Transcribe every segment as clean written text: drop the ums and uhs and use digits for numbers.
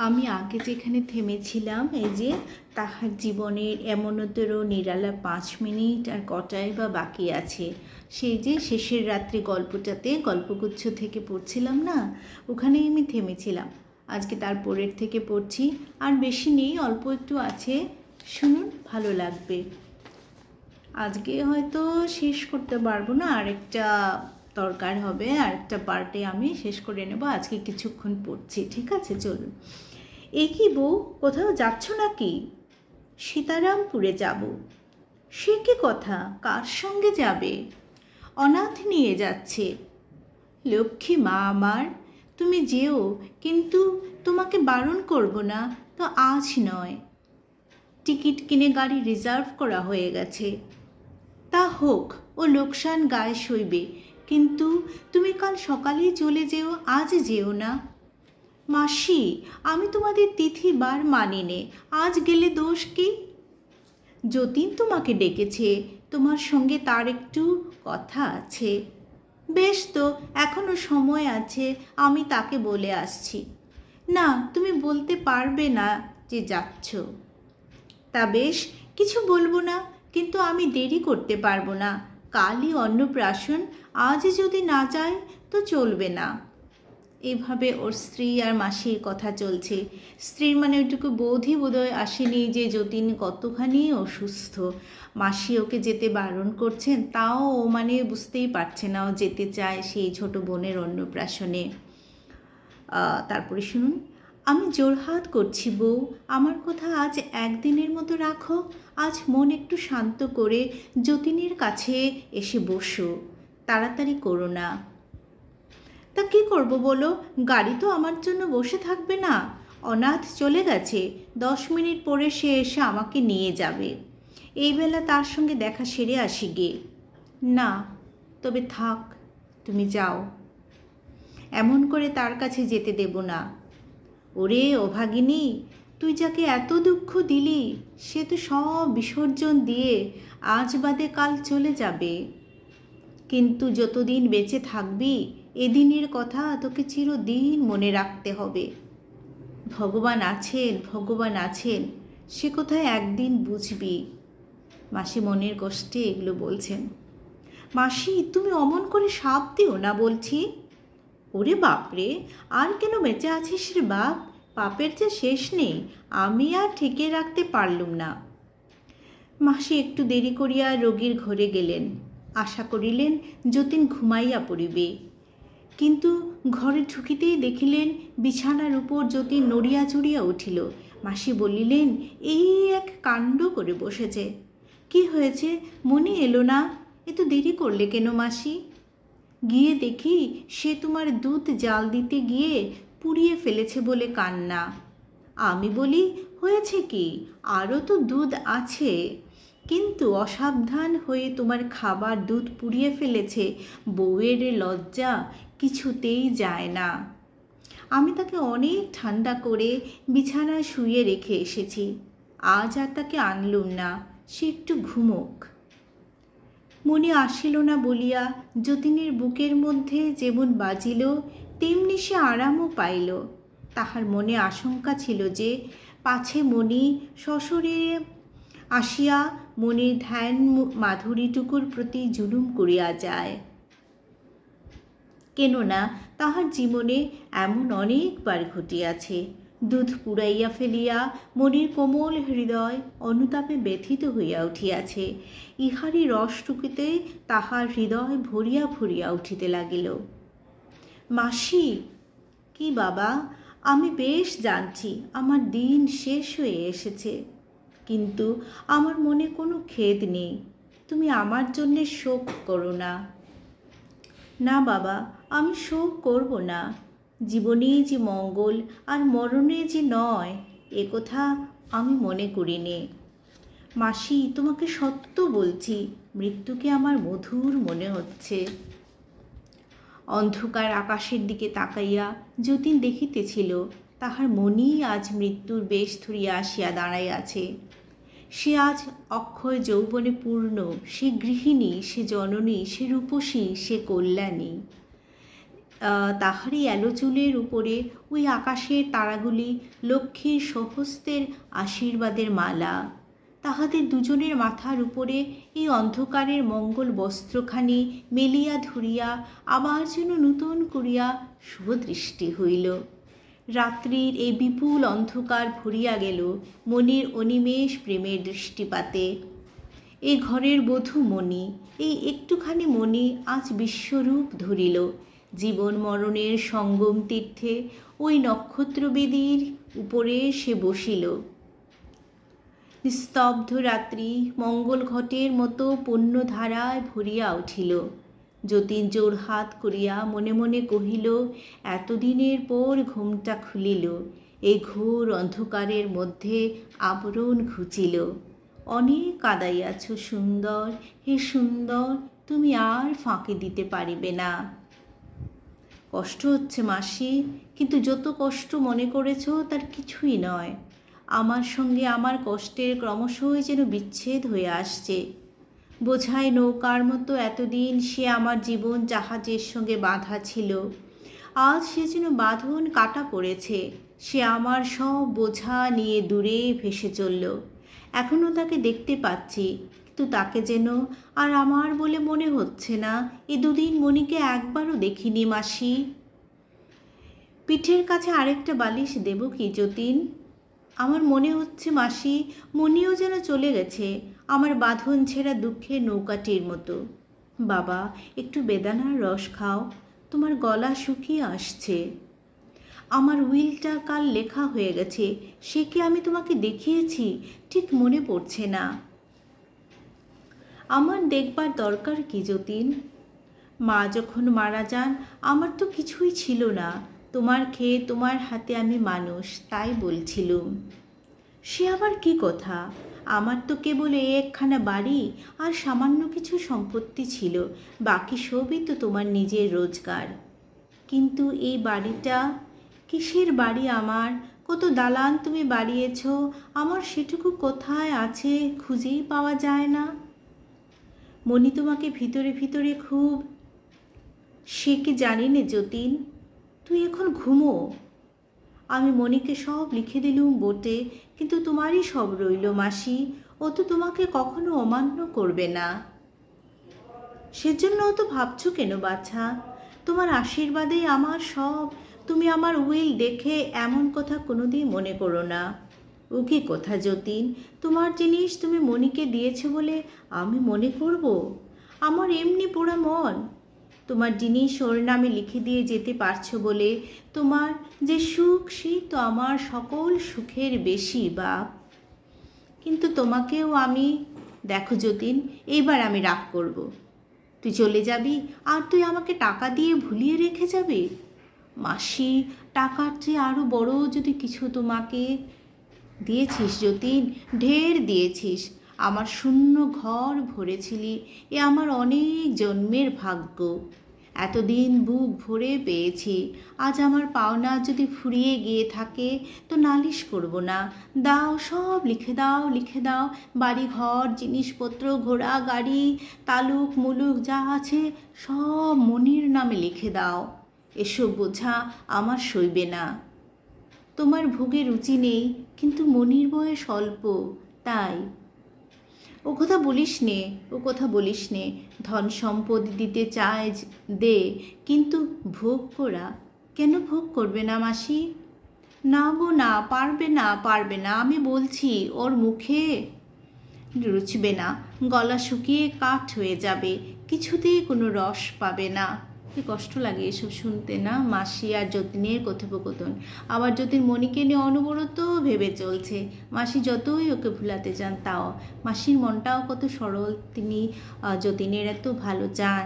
আমি আগে যেখানে থেমেছিলাম, এই যে তাহার জীবনের এমনতর নিরালা 5 মিনিট আর কটাই বা বাকি আছে। সেই যে শেষের রাত্রি গল্পটাতে গল্পগুচ্ছ থেকে পড়ছিলাম না, ওখানেই আমি থেমেছিলাম। আজকে তার পরের থেকে পড়ছি। আর বেশি নেই, অল্প একটু আছে, শুনুন, ভালো লাগবে। আজকে হয়তো শেষ করতে পারবো না, আরেকটা দরকার হবে, আরেকটা পার্টে আমি শেষ করে নেব। আজকে কিছুক্ষণ পড়ছি, ঠিক আছে? চলুন। এ কি বউ, কোথাও যাচ্ছ নাকি? সীতারামপুরে যাব। সে কি কথা, কার সঙ্গে যাবে? অনাথ নিয়ে যাচ্ছে। লক্ষ্মী মা আমার, তুমি যেও, কিন্তু তোমাকে বারণ করব না তো আজ নয়। টিকিট কিনে গাড়ি রিজার্ভ করা হয়ে গেছে। তা হোক, ও লোকসান গায়ে সইবে, কিন্তু তুমি কাল সকালেই চলে যেও, আজ যেও না। মাসি, আমি তোমাদের তিথি বার মানি নে, আজ গেলে দোষ কি? যতীন তোমাকে ডেকেছে, তোমার সঙ্গে তার একটু কথা আছে। বেশ তো, এখনো সময় আছে, আমি তাকে বলে আসছি। না, তুমি বলতে পারবে না যে যাচ্ছ। তা বেশ, কিছু বলবো না, কিন্তু আমি দেরি করতে পারবো না। কালই অন্নপ্রাশন, আজ যদি না যায় তো চলবে না। এইভাবে ওর স্ত্রী আর মাসির কথা চলছে। স্ত্রীর মানে ওইটুকু বোধই বোধহয় আসেনি যে যতীন কতখানি অসুস্থ। মাসি ওকে যেতে বারণ করছেন, তাও ও মানে বুঝতেই পারছে না ও যেতে চায় সেই ছোট বোনের অন্নপ্রাশনে। তারপরে শুনুন, আমি জোরহাত করছি বউ, আমার কথা আজ একদিনের মতো রাখো। আজ মন একটু শান্ত করে যতীনের কাছে এসে বসো, তাড়াতাড়ি করো না। তা কী করবো বলো, গাড়ি তো আমার জন্য বসে থাকবে না। অনাথ চলে গেছে, 10 মিনিট পরে সে এসে আমাকে নিয়ে যাবে। এই বেলা তার সঙ্গে দেখা সেরে আসি গে। না, তবে থাক, তুমি যাও। এমন করে তার কাছে যেতে দেব না। ওরে অভাগিনী, তুই যাকে এত দুঃখ দিলি, সে তো সব বিসর্জন দিয়ে আজ বাদে কাল চলে যাবে। কিন্তু যতদিন বেঁচে থাকবি, এদিনের কথা তোকে চিরদিন মনে রাখতে হবে। ভগবান আছেন, ভগবান আছেন, সে কোথায় একদিন বুঝবি। মাসি মনের কষ্টে এগুলো বলছেন। মাসি, তুমি অমন করে শাপ দিও না বলছি। ওরে বাপরে, আর কেন বেঁচে আছিস রে বাপ? পাপের যে শেষ নেই, আমি আর ঠেকে রাখতে পারলুম না। মাসি একটু দেরি করিয়া রোগীর ঘরে গেলেন, আশা করিলেন যতীন ঘুমাইয়া পড়িবে। কিন্তু ঘরে ঢুকিতেই দেখিলেন বিছানার উপর যতীন নড়িয়া চড়িয়া উঠিল। মাসি বলিলেন, এই এক কাণ্ড করে বসেছে। কি হয়েছে, মনে এলো না? এত দেরি করলে কেন মাসি? গিয়ে দেখি সে তোমার দুধ জাল দিতে গিয়ে পুড়িয়ে ফেলেছে বলে কান্না। আমি বলি, হয়েছে কি, আরও তো দুধ আছে। কিন্তু অসাবধান হয়ে তোমার খাবার দুধ পুড়িয়ে ফেলেছে, বউয়ের লজ্জা কিছুতেই যায় না। আমি তাকে অনেক ঠান্ডা করে বিছানায় শুইয়ে রেখে এসেছি। আজ আর তাকে আনলুম না, সে একটু ঘুমোক। মনে আসিল না বলিয়া যতীনের বুকের মধ্যে যেমন বাজিল, তেমনি সে আরামও পাইল। তাহার মনে আশঙ্কা ছিল যে পাছে মণি শ্বশুরে আসিয়া মনির ধ্যান মাধুরীটুকুর প্রতি জুলুম করিয়া যায়। কেননা তাহার জীবনে এমন অনেকবার ঘটিয়াছে। দুধ পুড়াইয়া ফেলিয়া মনির কোমল হৃদয় অনুতাপে ব্যথিত হইয়া উঠিয়াছে। ইহারই রসটুকুতে তাহার হৃদয় ভরিয়া ভরিয়া উঠিতে লাগিল। মাসি। কি বাবা, আমি বেশ জানছি আমার দিন শেষ হয়ে এসেছে, কিন্তু আমার মনে কোনো খেদ নেই। তুমি আমার জন্যে শোক করো না। না বাবা, আমি শোক করব না। জীবনেই যে মঙ্গল আর মরণে যে নয়, এ কথা আমি মনে করি নে। মাসি, তোমাকে সত্য বলছি, মৃত্যুকে আমার মধুর মনে হচ্ছে। অন্ধকার আকাশের দিকে তাকাইয়া যতীন দেখিতেছিল তাহার মনই আজ মৃত্যুর বেশ ধরিয়া আসিয়া দাঁড়াইয়াছে। সে আজ অক্ষয় যৌবনে পূর্ণ, সে গৃহিণী, সে জননী, সে রূপসী, সে কল্যাণী। তাহারই এলো চুলের উপরে ওই আকাশের তারাগুলি লক্ষ্মীর স্বহস্তের আশীর্বাদের মালা। তাহাদের দুজনের মাথার উপরে এই অন্ধকারের মঙ্গল বস্ত্রখানি মেলিয়া ধরিয়া আবার যেন নূতন করিয়া শুভদৃষ্টি হইল। রাত্রির এই বিপুল অন্ধকার ভরিয়া গেল মনির অনিমেষ প্রেমের দৃষ্টিপাতে। এই ঘরের বধূ মণি, এই একটুখানি মণি আজ বিশ্বরূপ ধরিল। জীবন মরণের সঙ্গম তীর্থে ওই নক্ষত্রবেদীর উপরে সে বসিল। নিস্তব্ধ রাত্রি মঙ্গল ঘটের মতো পুণ্যধারায় ভরিয়া উঠিল। যতীন জোড়হাত করিয়া মনে মনে কহিল, এতদিনের পর ঘুমটা খুলিল। এই ঘোর অন্ধকারের মধ্যে আবরণ ঘুচিল। অনেক কাঁদাইয়াছ সুন্দর, হে সুন্দর, তুমি আর ফাঁকি দিতে পারিবে না। কষ্ট হচ্ছে মাসি, কিন্তু যত কষ্ট মনে করেছ তার কিছুই নয়। আমার সঙ্গে আমার কষ্টের ক্রমশই যেন বিচ্ছেদ হয়ে আসছে। বোঝাই নৌকার মতো এতদিন সে আমার জীবন জাহাজের সঙ্গে বাঁধা ছিল। আজ সে যেন বাঁধন কাটা পড়েছে। সে আমার সব বোঝা নিয়ে দূরে ভেসে চলল। এখনও তাকে দেখতে পাচ্ছি, কিন্তু তাকে যেন আর আমার বলে মনে হচ্ছে না। এ দুদিন মণিকে একবারও দেখিনি মাসি। পিঠের কাছে আরেকটা বালিশ দেব কি যতীন? আমার মনে হচ্ছে মাসি, মণিও যেন চলে গেছে আমার বাঁধন ছেঁড়া দুঃখের নৌকাটির মতো। বাবা, একটু বেদানার রস খাও, তোমার গলা শুকিয়ে আসছে। আমার উইলটা কাল লেখা হয়ে গেছে, সে কি আমি তোমাকে দেখিয়েছি ঠিক মনে পড়ছে না। আমার দেখবার দরকার কি যতীন? মা যখন মারা যান আমার তো কিছুই ছিল না। তোমার খেয়ে তোমার হাতে আমি মানুষ, তাই বলছিলুম। সে আবার কি কথা? আমার তো কেবল একখানা বাড়ি আর সামান্য কিছু সম্পত্তি ছিল, বাকি সবই তো তোমার নিজের রোজগার। কিন্তু এই বাড়িটা কিসের বাড়ি আমার? কত দালান তুমি বাড়িয়েছ, আমার সেটুকু কোথায় আছে খুঁজেই পাওয়া যায় না। মণি তোমাকে ভিতরে ভিতরে খুব, সে কি জানি নে যতীন, তুই এখন ঘুমো। আমি মণিকে সব লিখে দিলুম বটে, কিন্তু তোমারই সব রইল মাসি। ও তো তোমাকে কখনো অমান্য করবে না। সেজন্য ও তো ভাবছো কেন বাছা? তোমার আশীর্বাদেই আমার সব। তুমি আমার উইল দেখে এমন কথা কোনোদিন মনে করো না। ও কি কথা যতীন? তোমার জিনিস তুমি মণিকে দিয়েছো বলে আমি মনে করব? আমার এমনি পোড়া মন। তোমার জিনিস ওর নামে লিখে দিয়ে যেতে পারছো বলে তোমার যে সুখ, সেই তো আমার সকল সুখের বেশি বাপ। কিন্তু তোমাকেও আমি, দেখো যতীন, এইবার আমি রাগ করব। তুই চলে যাবি আর তুই আমাকে টাকা দিয়ে ভুলিয়ে রেখে যাবি? মাসি, টাকার চেয়ে আরও বড় যদি কিছু তোমাকে দিয়েছিস যতীন, ঢের দিয়েছিস। আমার শূন্য ঘর ভরেছিলি, এ আমার অনেক জন্মের ভাগ্য। এতদিন বুক ভরে পেয়েছি। আজ আমার পাওনা যদি ফুরিয়ে গিয়ে থাকে তো নালিশ করব না। দাও, সব লিখে দাও, লিখে দাও। বাড়ি ঘর, জিনিসপত্র, ঘোড়া গাড়ি, তালুক মুলুক যা আছে সব মনির নামে লিখে দাও। এসব বোঝা আমার সইবে না। তোমার ভোগে রুচি নেই, কিন্তু মনির বয়স অল্প, তাই। ও কথা বলিস নে, ও কথা বলিস নে। ধন সম্পদ দিতে চায় দে, কিন্তু ভোগ করা কেন? ভোগ করবে না মাসি? না গো না, পারবে না, পারবে না, আমি বলছি। ওর মুখে রুচবে না, গলা শুকিয়ে কাঠ হয়ে যাবে, কিছুতেই কোনো রস পাবে না। কি কষ্ট লাগে এসব শুনতে না, মাসি আর যতীনের কথোপকথন। আবার যতীন মণিকে নিয়ে অনবরত ভেবে চলছে। মাসি যতই ওকে ভুলাতে চান তাও। মাসির মনটাও কত সরল, তিনি যতীনের এত ভালো চান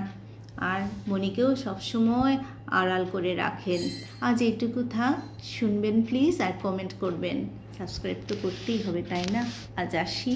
আর মণিকেও সবসময় আড়াল করে রাখেন। আজ এইটুকু থাক, শুনবেন প্লিজ আর কমেন্ট করবেন। সাবস্ক্রাইব তো করতেই হবে, তাই না? আজ আসি।